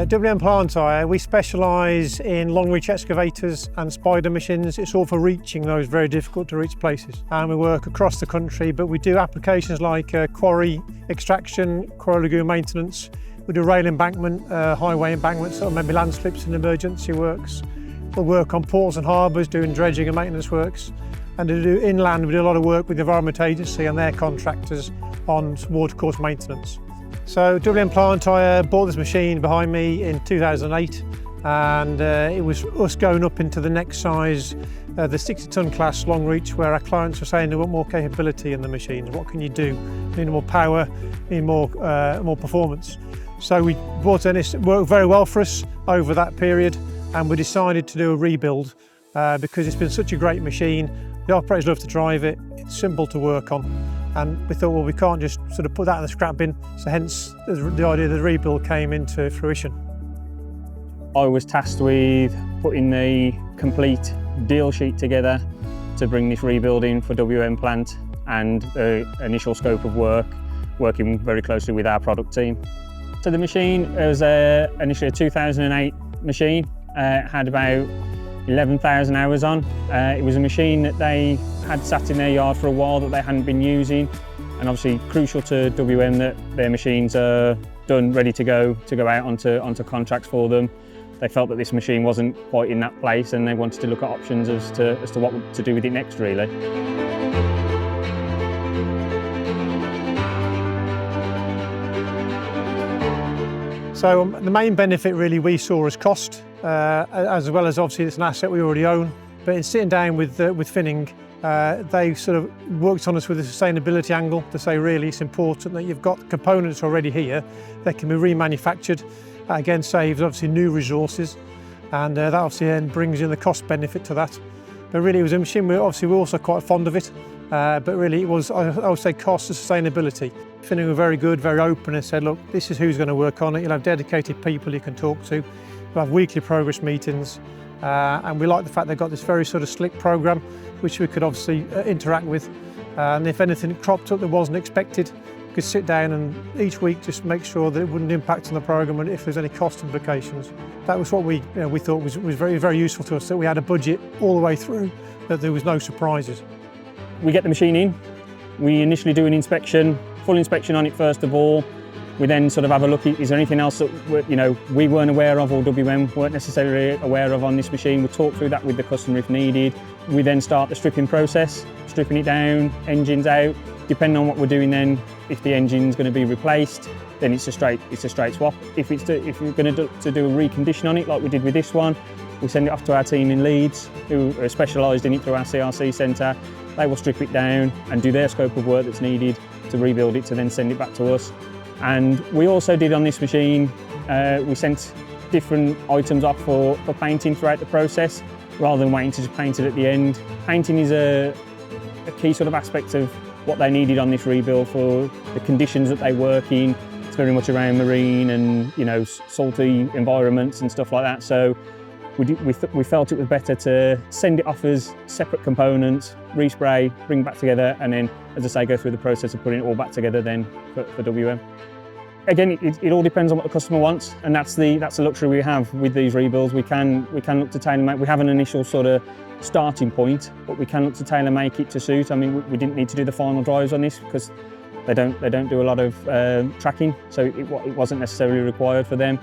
WM Plant Hire, we specialise in long reach excavators and spider machines. It's all for reaching those very difficult to reach places. And we work across the country, but we do applications like quarry extraction, quarry lagoon maintenance. We do rail embankment, highway embankments, or maybe landslips and emergency works. We'll work on ports and harbours doing dredging and maintenance works. And to do inland, we do a lot of work with the Environment Agency and their contractors on watercourse maintenance. So WM Plant Hire bought this machine behind me in 2008, and it was us going up into the next size, the 60-ton class long reach, where our clients were saying they want more capability in the machines. What can you do? You need more power, you need more performance. So we bought in. It worked very well for us over that period, and we decided to do a rebuild because it's been such a great machine. The operators love to drive it, it's simple to work on, and we thought, well, we can't just sort of put that in the scrap bin, so hence the idea of the rebuild came into fruition. I was tasked with putting the complete deal sheet together to bring this rebuild in for WM Plant and the initial scope of work, working very closely with our product team. So the machine was initially a 2008 machine, had about 11,000 hours on. It was a machine that they had sat in their yard for a while that they hadn't been using, and obviously crucial to WM that their machines are done, ready to go out onto contracts for them. They felt that this machine wasn't quite in that place, and they wanted to look at options as to what to do with it next, really. So the main benefit really we saw was cost, as well as obviously it's an asset we already own. But in sitting down with Finning, they sort of worked on us with a sustainability angle to say really it's important that you've got components already here that can be remanufactured. That again saves obviously new resources, and that obviously then brings in the cost benefit to that. But really it was a machine we're also quite fond of it, but really it was, I would say, cost and sustainability. Finning were very good, very open, and said, look, this is who's going to work on it. You'll have dedicated people you can talk to. We'll have weekly progress meetings, and we like the fact they've got this very sort of slick programme which we could obviously interact with, and if anything cropped up that wasn't expected, we could sit down and each week just make sure that it wouldn't impact on the programme and if there's any cost implications. That was what we thought was very, very useful to us, that we had a budget all the way through, that there was no surprises. We get the machine in, we initially do an inspection, full inspection on it first of all. We then sort of have a look at, is there anything else that we weren't aware of, or WM weren't necessarily aware of on this machine. We talk through that with the customer if needed. We then start the stripping process, stripping it down, engines out. Depending on what we're doing then, if the engine's going to be replaced, then it's a straight swap. If we're going to do a recondition on it, like we did with this one, we send it off to our team in Leeds, who are specialised in it through our CRC centre. They will strip it down and do their scope of work that's needed to rebuild it, to then send it back to us. And we also did on this machine, we sent different items off for painting throughout the process, rather than waiting to just paint it at the end. Painting is a key sort of aspect of what they needed on this rebuild for the conditions that they work in. It's very much around marine and salty environments and stuff like that. So we felt it was better to send it off as separate components, respray, bring back together, and then, as I say, go through the process of putting it all back together then for WM. Again, it all depends on what the customer wants, and that's the luxury we have with these rebuilds. We can look to tailor make. We have an initial sort of starting point, but we can look to tailor make it to suit. I mean, we didn't need to do the final drives on this because they don't do a lot of tracking, so it wasn't necessarily required for them.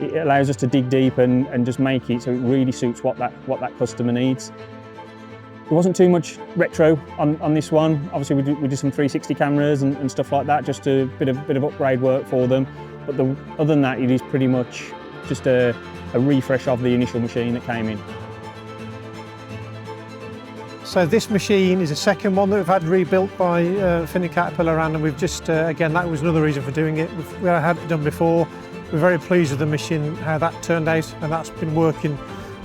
It allows us to dig deep and just make it so it really suits what that customer needs. There wasn't too much retro on this one. Obviously, we did some 360 cameras and stuff like that, just a bit of upgrade work for them. But other than that, it is pretty much just a refresh of the initial machine that came in. So this machine is the second one that we've had rebuilt by Finning Caterpillar, and we've just, again, that was another reason for doing it. We had it done before. We're very pleased with the machine, how that turned out, and that's been working,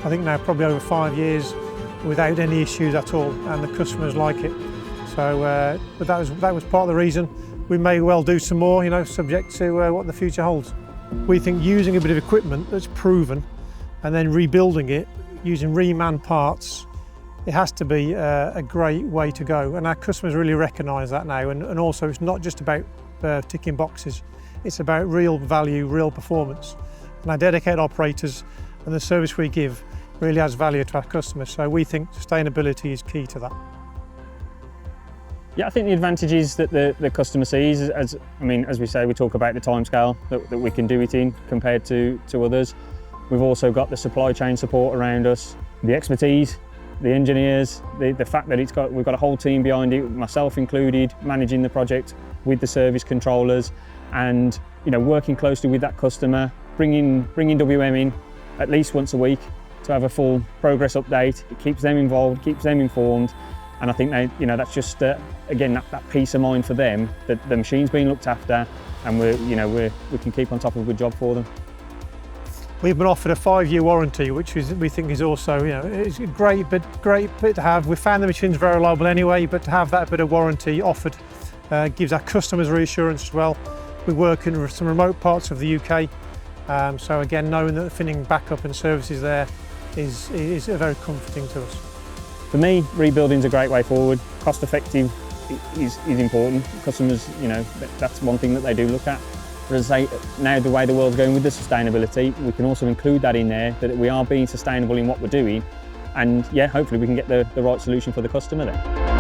I think now probably over 5 years without any issues at all, and the customers like it. So, but that was part of the reason. We may well do some more, subject to what the future holds. We think using a bit of equipment that's proven and then rebuilding it using reman parts, it has to be a great way to go, and our customers really recognise that now. And also, it's not just about ticking boxes. It's about real value, real performance. And our dedicated operators and the service we give really adds value to our customers. So we think sustainability is key to that. Yeah, I think the advantages that the customer sees, as we say, we talk about the timescale that we can do it in compared to others. We've also got the supply chain support around us, the expertise, the engineers, the fact that we've got a whole team behind it, myself included, managing the project with the service controllers, and working closely with that customer, bringing WM in at least once a week to have a full progress update. It keeps them involved, keeps them informed. And I think that's just again that peace of mind for them that the machine's being looked after, and we can keep on top of a good job for them. We've been offered a 5-year warranty, which we think is also it's a great bit to have. We found the machine's very reliable anyway, but to have that bit of warranty offered gives our customers reassurance as well. We work in some remote parts of the UK, so again, knowing that the finning backup and services there is very comforting to us. For me, rebuilding is a great way forward. Cost effective is important. Customers, that's one thing that they do look at. But as I say, now the way the world's going with the sustainability, we can also include that in there, that we are being sustainable in what we're doing. And yeah, hopefully we can get the right solution for the customer then.